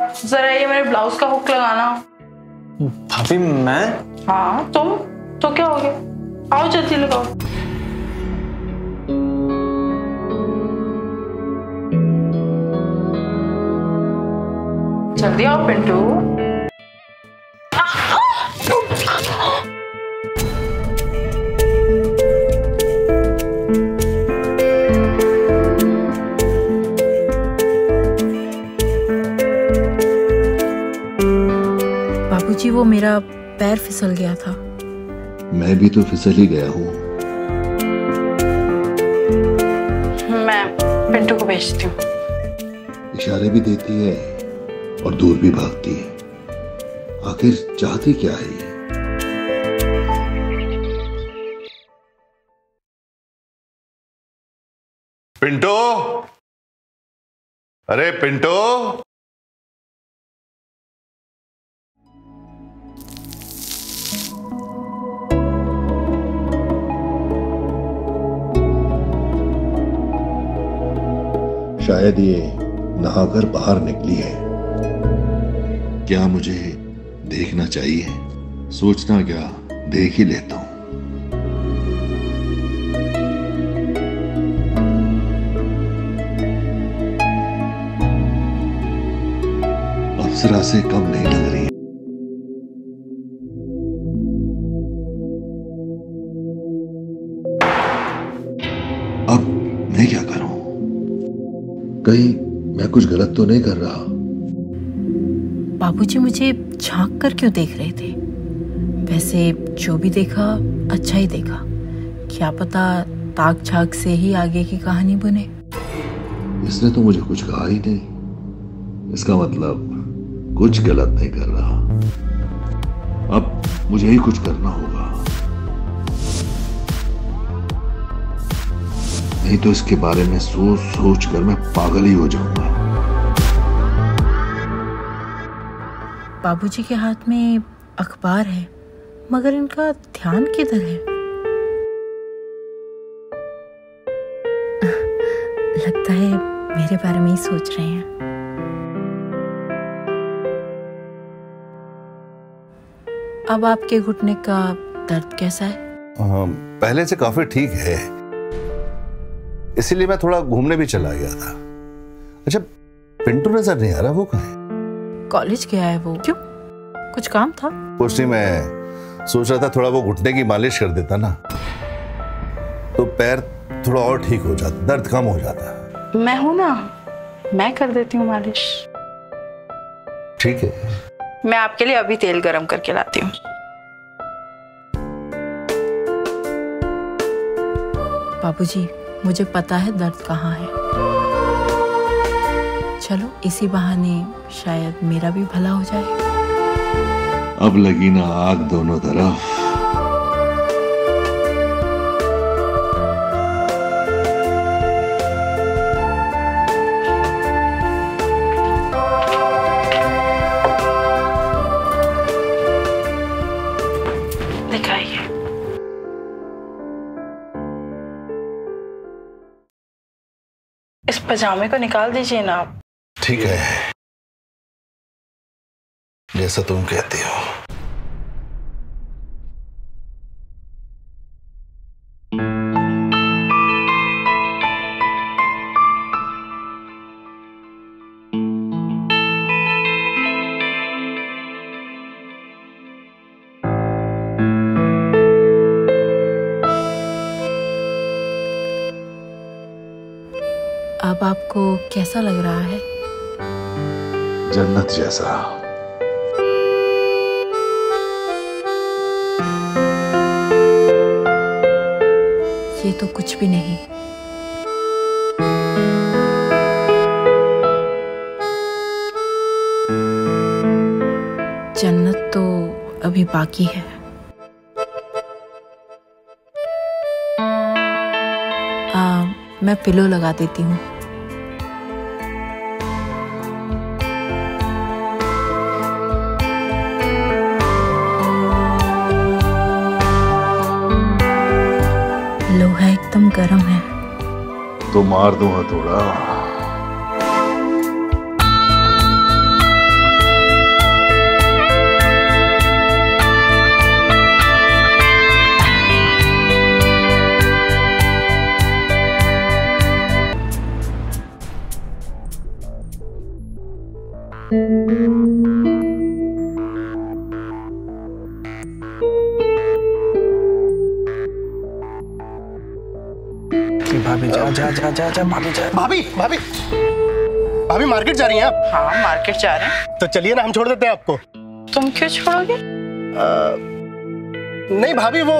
जरा ये मेरे ब्लाउज का हुक लगाना। भाभी मैं? हाँ तुम तो क्या हो गया, आओ जल्दी लगाओ। जल्दी आओ पिंटू। बाबूजी वो मेरा पैर फिसल गया था। मैं भी तो फिसल ही गया हूँ। मैं पिंटू को भेजती हूँ। इशारे भी देती है और दूर भी भागती है। आखिर चाहती क्या है ये? पिंटू, अरे पिंटू। शायद ये नहाकर बाहर निकली है। क्या मुझे देखना चाहिए? सोचना क्या, देख ही लेता हूं। अप्सरा से कम नहीं लग रही। अब मैं क्या करूं? कहीं मैं कुछ गलत तो नहीं कर रहा? बाबूजी मुझे झांक कर क्यों देख रहे थे? वैसे जो भी देखा अच्छा ही देखा। क्या पता ताक झांक से ही आगे की कहानी बने। इसने तो मुझे कुछ कहा ही नहीं। इसका मतलब कुछ गलत नहीं कर रहा। अब मुझे ही कुछ करना होगा, नहीं तो इसके बारे में सोच सोच कर मैं पागल ही हो जाऊंगा। बाबूजी के हाथ में अखबार है, मगर इनका ध्यान किधर है? लगता है मेरे बारे में ही सोच रहे हैं। अब आपके घुटने का दर्द कैसा है? पहले से काफी ठीक है, इसीलिए मैं थोड़ा घूमने भी चला गया था। अच्छा, पिंटू नजर नहीं आ रहा, वो कहाँ है? कॉलेज गया है वो। क्यों, कुछ काम था? कुछ नहीं, मैं सोच रहा था थोड़ा वो घुटने की मालिश कर देता ना तो पैर थोड़ा और ठीक हो जाता, दर्द कम हो जाता। मैं हूं ना, मैं कर देती हूँ मालिश। ठीक है, मैं आपके लिए अभी तेल गरम करके लाती हूँ। बाबूजी मुझे पता है दर्द कहाँ है। चलो इसी बहाने शायद मेरा भी भला हो जाए। अब लगी ना आग दोनों तरफ। दिखाइए। इस पजामे को निकाल दीजिए ना आप। ठीक है, जैसा तुम कहती हो। अब आपको कैसा लग रहा है? जन्नत जैसा। ये तो कुछ भी नहीं। जन्नत तो अभी बाकी है। मैं पिलो लगा देती हूँ। लोहा एकदम गर्म है। तो मार दूं हथौड़ा। भाभी जा जा जा जा जा भाभी जा। भाभी भाभी भाभी मार्केट जा रही हैं आप? हाँ मार्केट जा रहे हैं। तो चलिए ना, हम छोड़ देते हैं आपको। तुम क्यों छोड़ोगे? नहीं भाभी, वो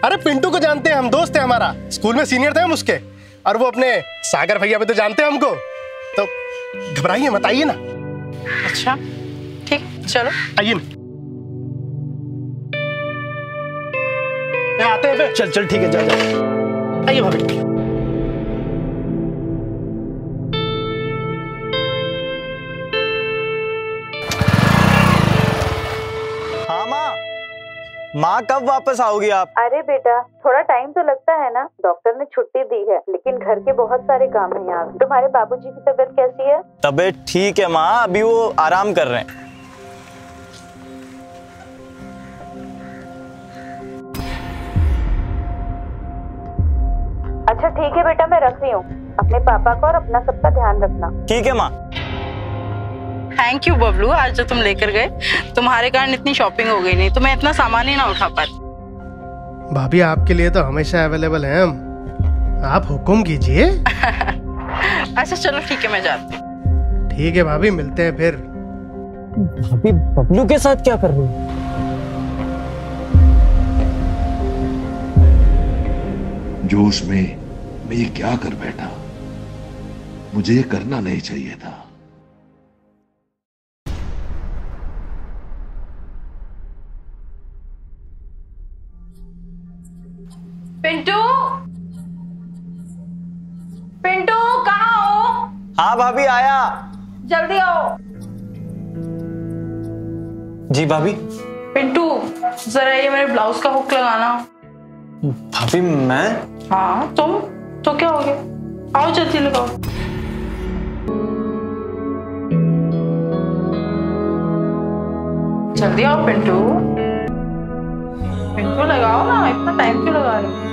अरे पिंटू को जानते हैं हम, दोस्त है हमारा, स्कूल में सीनियर थे हम उसके। और वो अपने सागर भैया भी तो जानते हैं हमको, तो घबराइए मत, आइए ना। अच्छा ठीक, चलो आइए ना। आते हैं फिर। चल चल ठीक है, जा जा। आइए भाभी। हाँ माँ कब वापस आओगी आप? अरे बेटा, थोड़ा टाइम तो लगता है ना, डॉक्टर ने छुट्टी दी है, लेकिन घर के बहुत सारे काम हैं यहाँ। तुम्हारे बाबूजी की तबीयत कैसी है? तबीयत ठीक है माँ, अभी वो आराम कर रहे हैं। अच्छा ठीक है बेटा, मैं रख रही हूँ। अपने पापा का और अपना सबका ध्यान रखना। ठीक है माँ। थैंक यू बबलू, आज जो तुम लेकर गए, तुम्हारे कारण इतनी शॉपिंग हो गई, नहीं तो मैं इतना सामान ही ना उठा पाती। भाभी आपके लिए तो हमेशा अवेलेबल हैं हम, आप हुक्म कीजिए। अच्छा चलो ठीक है, मैं जाती हूँ। ठीक है भाभी, मिलते हैं फिर। भाभी बबलू के साथ क्या कर रही है? जोश में मैं ये क्या कर बैठा, मुझे ये करना नहीं चाहिए था। पिंटू, पिंटू कहाँ हो? हाँ भाभी आया। जल्दी आओ। जी भाभी। पिंटू जरा ये मेरे ब्लाउज का हुक लगाना। भाभी मैं? हाँ तुम तो क्या हो गया, आओ जल्दी लगाओ। जल्दी आओ पिंटू, पिंटू लगाओ ना, इतना टाइम क्यों लगा रहे हो?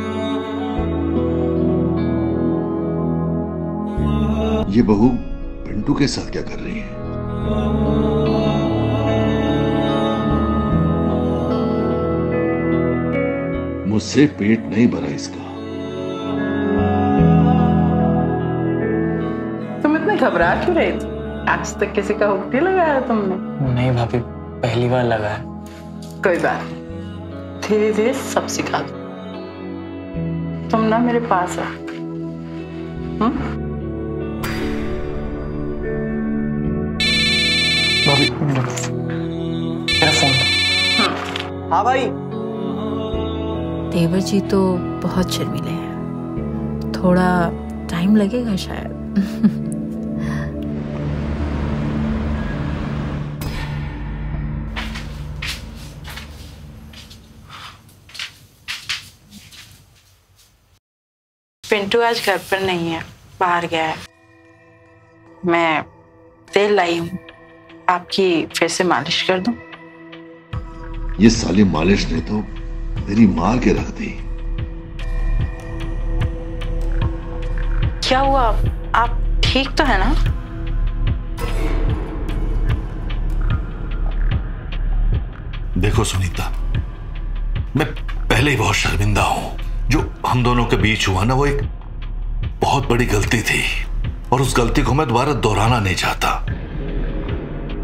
ये बहू पिंटू के साथ क्या कर रही है? मुझसे पेट नहीं भरा इसका। तुम इतने घबरा क्यों रहे थे? आज तक किसी का हुक नहीं लगाया तुमने? नहीं भाभी, पहली बार लगा है। कोई बात नहीं, धीरे धीरे सब सिखा दो। तुम ना मेरे पास आओ। भाभी मेरा फोन। हाँ भाई। देवर जी तो बहुत शर्मीले हैं, थोड़ा टाइम लगेगा शायद। पिंटू आज घर पर नहीं है, बाहर गया है। मैं तेल लाई हूँ, आपकी फिर से मालिश कर दूं? ये साली मालिश ने तो मेरी मार के रख दी। क्या हुआ? आप ठीक तो है ना? देखो सुनीता, मैं पहले ही बहुत शर्मिंदा हूं। जो हम दोनों के बीच हुआ ना, वो एक बहुत बड़ी गलती थी, और उस गलती को मैं दोबारा दोहराना नहीं चाहता।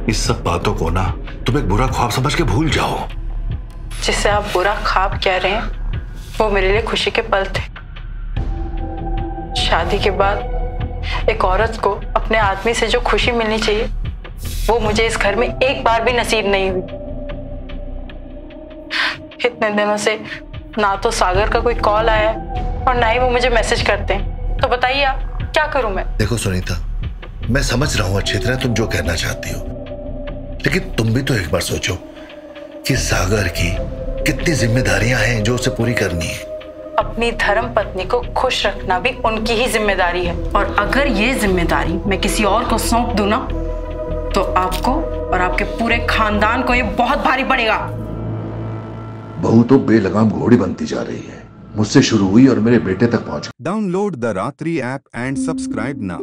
इस सब बातों को ना तुम एक बुरा ख्वाब समझ के भूल जाओ। जिसे आप बुरा ख्वाब कह रहे हैं, वो मेरे लिए खुशी के पल थे। शादी के बाद एक औरत को अपने आदमी से जो खुशी मिलनी चाहिए, वो मुझे इस घर में एक बार भी नसीब नहीं हुई। इतने दिनों से ना तो सागर का कोई कॉल आया और ना ही वो मुझे मैसेज करते हैं। तो बताइए आप, क्या करूं मैं? देखो सुनीता, मैं समझ रहा हूं अच्छी तरह तुम जो कहना चाहती हो, लेकिन तुम भी तो एक बार सोचो कि सागर की कितनी जिम्मेदारियां हैं जो उसे पूरी करनी है। अपनी धर्म पत्नी को खुश रखना भी उनकी ही जिम्मेदारी है, और अगर ये जिम्मेदारी मैं किसी और को सौंप दूं ना, तो आपको और आपके पूरे खानदान को ये बहुत भारी पड़ेगा। बहू तो बेलगाम घोड़ी बनती जा रही है। मुझसे शुरू हुई और मेरे बेटे तक पहुंच गई। Download the Ratri app and subscribe now.